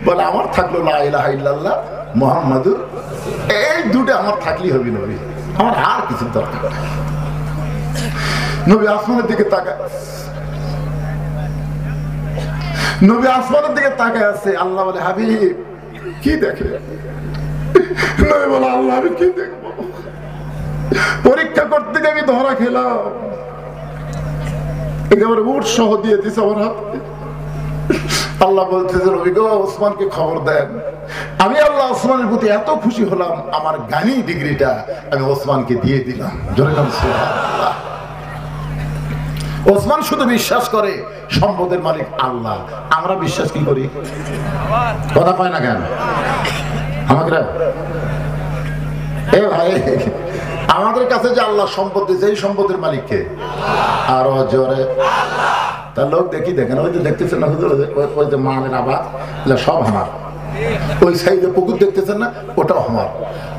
বলে আমার থাকলো লা ইলাহা ইল্লাল্লাহ মুহাম্মাদুর, এই দুটো আমার থাকলেই হবে নবী, আমার আর কিছু দরকার নেই। নবী আসমানের দিকে তাকায়, নবী আসমানের দিকে তাকায় আছে। আল্লাহ বলে হাবিব কি দেখে? নবী বলে আল্লাহ আমি কি দেখবো? পরীক্ষা করতে গিয়ে আমি ধরা খেলাম, একেবারে উট সহ দিয়ে দিছে আমার হাতে। আল্লাহ বলতেছে নবী গো ওসমানকে খবর দেন, আমি আল্লাহ ওসমানের প্রতি এত খুশি হলাম, আমার গানি ডিগ্রিটা আমি ওসমানকে দিয়ে দিলাম। জোরে বলেন সুবহানাল্লাহ। ওসমান শুধু বিশ্বাস করে সম্পদের মালিক আল্লাহ, আমরা বিশ্বাস কি করি? কথা কয় না কেন আমাকে? এ ভাই আমাদের কাছে যে আল্লাহ সম্পদ দিয়েছে, এই সম্পদের মালিককে আরো জোরে তার লোক দেখি দেখেন, ওই যে দেখতেছেন না হুজুর, ওই যে মানের আবাদ সব আমার, ওই সাইডে পুকুর দেখতেছেন না ওটাও আমার,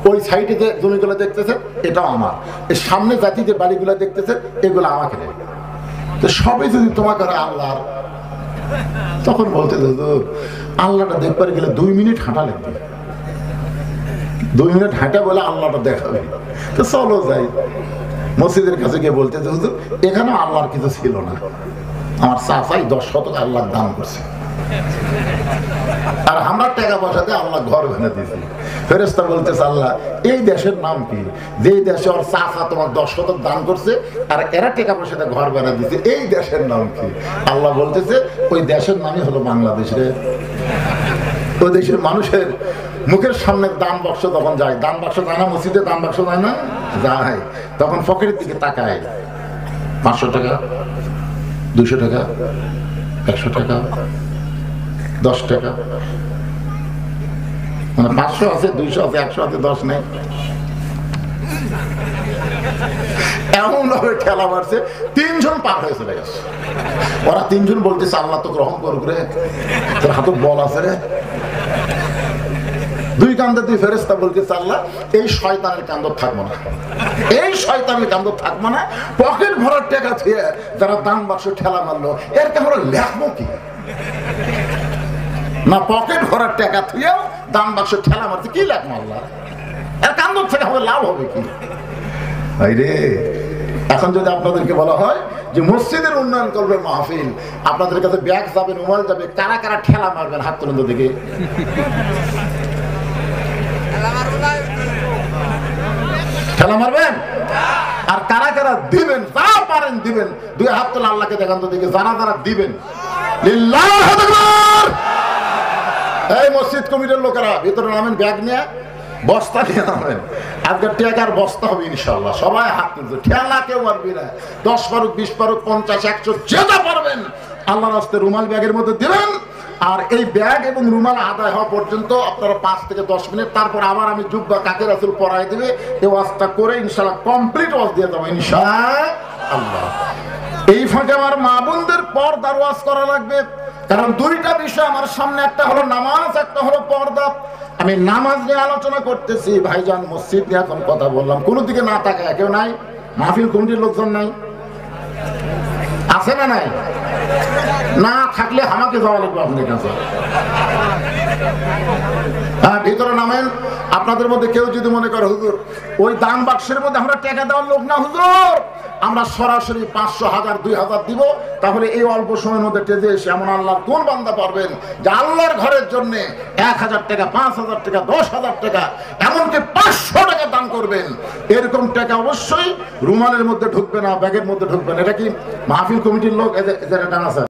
ওই সাইডে যে জমিগুলো দেখতেছেন এটাও আমার, এর সামনে জাতি যে বাড়িগুলো দেখতেছেন এগুলো আমাকে নেই। তো সবই যদি তোমাকে আল্লাহর, তখন বলতে হুজুর আল্লাহটা দেখবার গেলে 2 মিনিট হাঁটা লাগবে, 2 মিনিট হাঁটা বলে আল্লাহটা দেখাবে। তো চলো যাই। মসজিদের কাছে গিয়ে বলতে হুজুর এখানে আল্লাহর কিছু ছিল না, আমার চাচাই 10 শতক আল্লাহর দান করছে, আর আমরা টাকা পয়সাতে আল্লাহ ঘর ভেঙে দিয়েছি। ফেরেশতা বলতেছে আল্লাহ এই দেশের নাম কি, যে দেশে ওর চাচা তোমার 10 শতক দান করছে আর এরা টাকা পয়সাতে ঘর ভেঙে দিয়েছে, এই দেশের নাম কি? আল্লাহ বলতেছে ওই দেশের নামই হলো বাংলাদেশ রে। ওই দেশের মানুষের মুখের সামনে দান বাক্স তখন যায়, দান বাক্স যায় না মসজিদে, দান বাক্স যায় না, যায়, তখন পকেটের দিকে তাকায় 500 টাকা 200 টাকা 100 টাকা 10 টাকা, মানে 500 আছে 200 আছে 100 আছে 10 নেই, এমন ভাবে ঠেলা মারছে 3 জন পার হয়ে চলে গেছে। ওরা 3 জন বলতেছে আল্লাহ তো গ্রহণ করুক রে, তোর হাতে বল আছে রে। 2 কান্দে 2 ফেরেশতা বলতেছে আল্লাহ এই শয়তানের কান্দ থাকবো না, এই শয়তানের কান্দ থাকবো না, পকেট ভরার টাকা থুয়ে যারা দান বাক্স ঠেলা মারলো এর কে আমরা লেখবো কি না? পকেট ভরার টাকা থুয়েও দান বাক্স ঠেলা মারছে, কি লেখবো আল্লাহ? এর কান্দ থেকে আমাদের লাভ হবে কি? রে এখন যদি আপনাদেরকে বলা হয় যে মসজিদের উন্নয়ন করবে মাহফিল, আপনাদের কাছে ব্যাগ যাবে, রুমাল যাবে, কারা কারা ঠেলা মারবেন হাত তুলে দিকে? ঠেলা মারবেন? আর কারা কারা দিবেন? যা পারেন দিবেন, 2 হাত তোলা আল্লাহকে দেখান তো দিকে, যারা যারা দিবেন লিল্লাহু আকবার। এই মসজিদ কমিটির লোকেরা ভিতরে নামেন, ব্যাগ নিয়ে বস্তা নিয়ে নামেন, আজকে টাকার বস্তা হবে ইনশাআল্লাহ। সবাই হাত তুলবে, ঠেলা কেউ পারবি না, 10 পারুক 20 পারুক 50 100 যেটা পারবেন আল্লাহর রাস্তায় রুমাল ব্যাগের মধ্যে দিবেন। আর এই ব্যাগ এবং রুমাল আদায় হওয়া পর্যন্ত আপনারা 5 থেকে 10 মিনিট, তারপর আবার আমি জুব্বা কাকে রাসূল পরাই দিবে, এই ওয়াজটা করে ইনশাআল্লাহ কমপ্লিট ওয়াজ দিয়ে দেবো ইনশাআল্লাহ। এই ফাঁকে আমার মা বোনদের পর্দার ওয়াজ করা লাগবে, কারণ 2টা বিষয় আমার সামনে, একটা হলো নামাজ, একটা হলো পর্দা। আমি নামাজ নিয়ে আলোচনা করতেছি ভাইজান, মসজিদ নিয়ে এখন কথা বললাম, কোনো দিকে না তাকায় কেউ নাই, মাহফিল কমিটির লোকজন নাই, আছে না নাই? না থাকলে আমাকে যাওয়া লাগবে আপনাদের কাছে। হ্যাঁ ভিতরে নামেন। আপনাদের মধ্যে কেউ যদি মনে করে হুজুর ওই দান বাক্সের মধ্যে আমরা টাকা দেওয়ার লোক না হুজুর, আমরা সরাসরি 500 1000 2000 দিব, তাহলে এই অল্প সময়ের মধ্যে টেজে এসে এমন আল্লাহর কোন বান্দা পারবেন যে আল্লাহর ঘরের জন্য 1000 টাকা 5000 টাকা 10000 টাকা এমনকি 500 টাকা দান করবেন? এরকম টাকা অবশ্যই রুমালের মধ্যে ঢুকবে না, ব্যাগের মধ্যে ঢুকবে না। এটা কি মাহফিল কমিটির লোক এদের টাকা আছে?